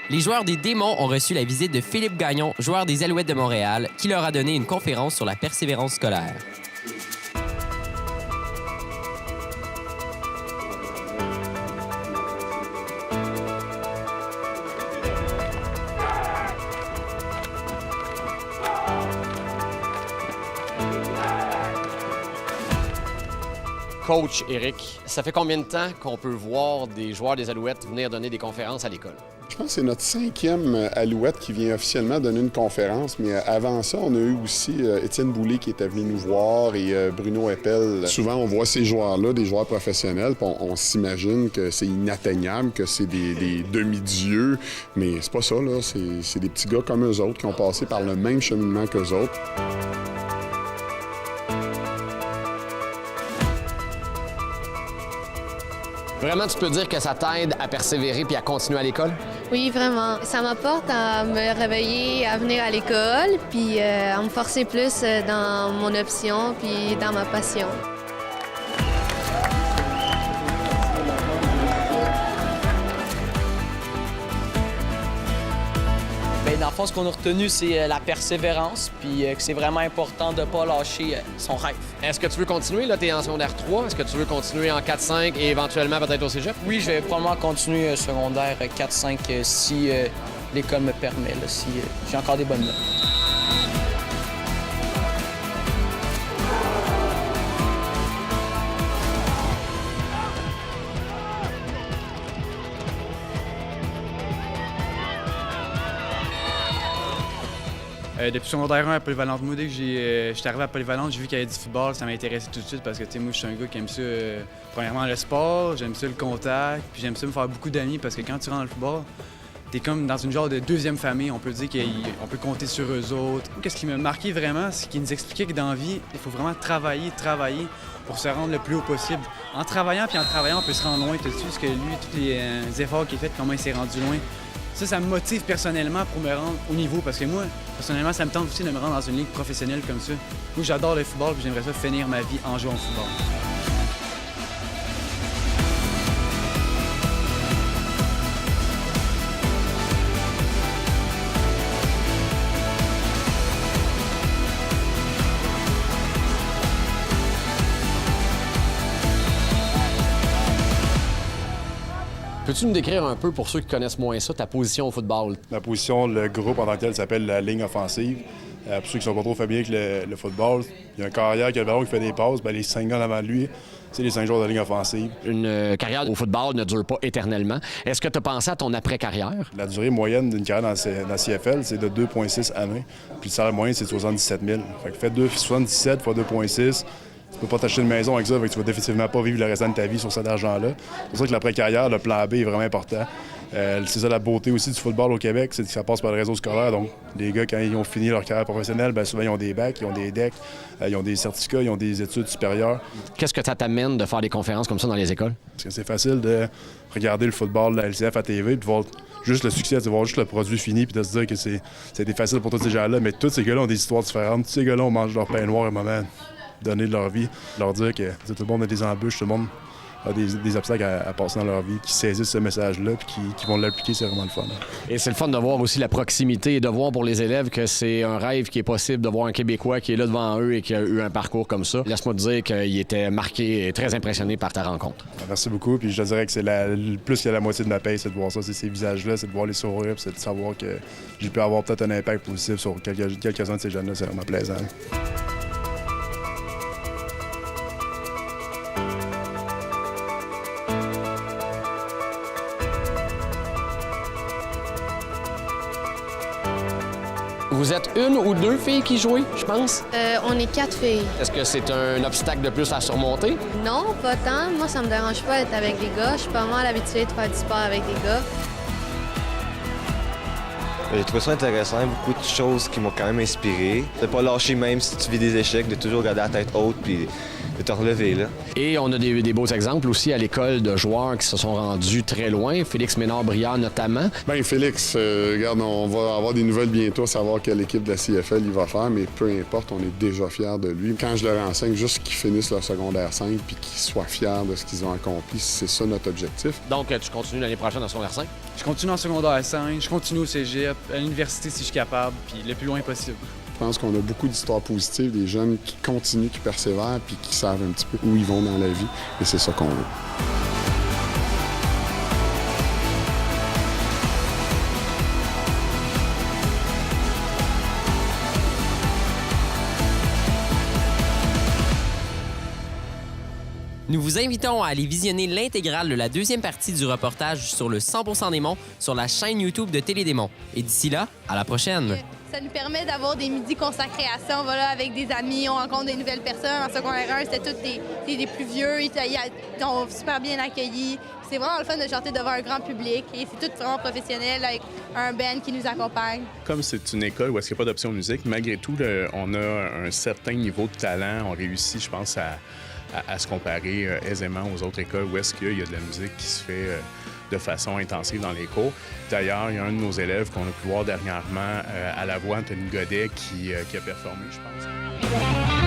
Les joueurs des Démons ont reçu la visite de Philippe Gagnon, joueur des Alouettes de Montréal, qui leur a donné une conférence sur la persévérance scolaire. Coach Éric, ça fait combien de temps qu'on peut voir des joueurs des Alouettes venir donner des conférences à l'école? Je pense que c'est notre 5e Alouette qui vient officiellement donner une conférence, mais avant ça, on a eu aussi Étienne Boulay qui était venu nous voir et Bruno Eppel. Souvent, on voit ces joueurs-là, des joueurs professionnels, puis on s'imagine que c'est inatteignable, que c'est des demi-dieux, mais c'est pas ça, là. C'est des petits gars comme eux autres qui ont passé par le même cheminement qu'eux autres. Vraiment, tu peux dire que ça t'aide à persévérer puis à continuer à l'école? Oui, vraiment. Ça m'apporte à me réveiller, à venir à l'école, puis à me forcer plus dans mon option puis dans ma passion. Dans le fond, ce qu'on a retenu, c'est la persévérance, puis que c'est vraiment important de ne pas lâcher son rêve. Est-ce que tu veux continuer? Là, tu es en secondaire 3. Est-ce que tu veux continuer en 4-5 et éventuellement peut-être au cégep? Oui, je vais probablement continuer secondaire 4-5 si l'école me permet, là, si j'ai encore des bonnes notes. Depuis secondaire 1 à Polyvalente, moi, dès que j'étais arrivé à Polyvalente, j'ai vu qu'il y avait du football, ça m'a intéressé tout de suite parce que moi, je suis un gars qui aime ça, premièrement, le sport, j'aime ça le contact, puis j'aime ça me faire beaucoup d'amis parce que quand tu rentres dans le football, t'es comme dans une genre de deuxième famille, on peut dire qu'on peut compter sur eux autres. Qu'est-ce qui m'a marqué vraiment, c'est qu'ils nous expliquaient que dans la vie, il faut vraiment travailler pour se rendre le plus haut possible. En travaillant, on peut se rendre loin. Tu sais ce que lui, tous les efforts qu'il a fait, comment il s'est rendu loin. Ça me motive personnellement pour me rendre au niveau parce que moi, personnellement, ça me tente aussi de me rendre dans une ligue professionnelle comme ça. Moi, j'adore le football et j'aimerais ça finir ma vie en jouant au football. Peux-tu nous décrire un peu, pour ceux qui connaissent moins ça, ta position au football? Ma position, le groupe en tant que tel s'appelle la ligne offensive. Pour ceux qui sont pas trop familiers avec le football, il y a un carrière qui a le ballon qui fait des passes, bien, les 5 gars avant lui, c'est les 5 joueurs de la ligne offensive. Une carrière au football ne dure pas éternellement. Est-ce que tu as pensé à ton après-carrière? La durée moyenne d'une carrière dans la CFL, c'est de 2,6 années. Puis le salaire moyen, c'est de 77 000. Fait que fais 77 fois 2,6. Tu peux pas t'acheter une maison avec ça, fait que tu vas définitivement pas vivre le restant de ta vie sur cet argent-là. C'est pour ça que l'après-carrière, le plan B est vraiment important. C'est ça la beauté aussi du football au Québec, c'est que ça passe par le réseau scolaire. Donc, les gars, quand ils ont fini leur carrière professionnelle, bien souvent, ils ont des bacs, ils ont des decks, ils ont des certificats, ils ont des études supérieures. Qu'est-ce que ça t'amène de faire des conférences comme ça dans les écoles? Parce que c'est facile de regarder le football de la LCF à TV, puis de voir juste le succès, de voir juste le produit fini, puis de se dire que c'était facile pour tous ces gens-là. Mais tous ces gars-là ont des histoires différentes. Tous ces gars-là, on mange leur pain noir à un moment donné de leur vie, leur dire que tout le monde a des embûches, tout le monde a des obstacles à passer dans leur vie, qui saisissent ce message-là puis qui vont l'appliquer, c'est vraiment le fun. Et c'est le fun de voir aussi la proximité et de voir pour les élèves que c'est un rêve qui est possible de voir un Québécois qui est là devant eux et qui a eu un parcours comme ça. Laisse-moi te dire qu'il était marqué et très impressionné par ta rencontre. Merci beaucoup, puis je te dirais que c'est plus que la moitié de ma paye, c'est de voir ça, c'est ces visages-là, c'est de voir les sourires, c'est de savoir que j'ai pu avoir peut-être un impact positif sur quelques-uns de ces jeunes-là, c'est vraiment plaisant. Vous êtes une ou deux filles qui jouent, je pense? On est 4 filles. Est-ce que c'est un obstacle de plus à surmonter? Non, pas tant. Moi, ça me dérange pas d'être avec des gars. Je suis pas mal habituée de faire du sport avec des gars. J'ai trouvé ça intéressant, beaucoup de choses qui m'ont quand même inspiré. De pas lâcher même si tu vis des échecs, de toujours garder la tête haute puis de te relever, là. Et on a des beaux exemples aussi à l'école de joueurs qui se sont rendus très loin. Félix Ménard-Briard notamment. Bien, Félix, regarde, on va avoir des nouvelles bientôt, savoir quelle équipe de la CFL il va faire, mais peu importe, on est déjà fiers de lui. Quand je leur enseigne, juste qu'ils finissent leur secondaire 5 puis qu'ils soient fiers de ce qu'ils ont accompli, c'est ça notre objectif. Donc, tu continues l'année prochaine en secondaire 5? Je continue en secondaire 5, je continue au cégep, à l'université si je suis capable, puis le plus loin possible. Je pense qu'on a beaucoup d'histoires positives, des jeunes qui continuent, qui persévèrent, puis qui savent un petit peu où ils vont dans la vie, et c'est ça qu'on veut. Nous vous invitons à aller visionner l'intégrale de la deuxième partie du reportage sur le 100% Démons sur la chaîne YouTube de Télédémons. Et d'ici là, à la prochaine! Ça nous permet d'avoir des midis consacrés à ça. On va là avec des amis, on rencontre des nouvelles personnes. En secondaire 1, c'était tous des plus vieux. Ils sont super bien accueillis. C'est vraiment le fun de chanter devant un grand public. Et c'est tout vraiment professionnel avec un band qui nous accompagne. Comme c'est une école où est-ce qu'il n'y a pas d'option musique, malgré tout, on a un certain niveau de talent. On réussit, je pense, à se comparer aisément aux autres écoles où est-ce qu'il y a de la musique qui se fait de façon intensive dans les cours. D'ailleurs, il y a un de nos élèves qu'on a pu voir dernièrement à la voix, Anthony Godet, qui a performé, je pense.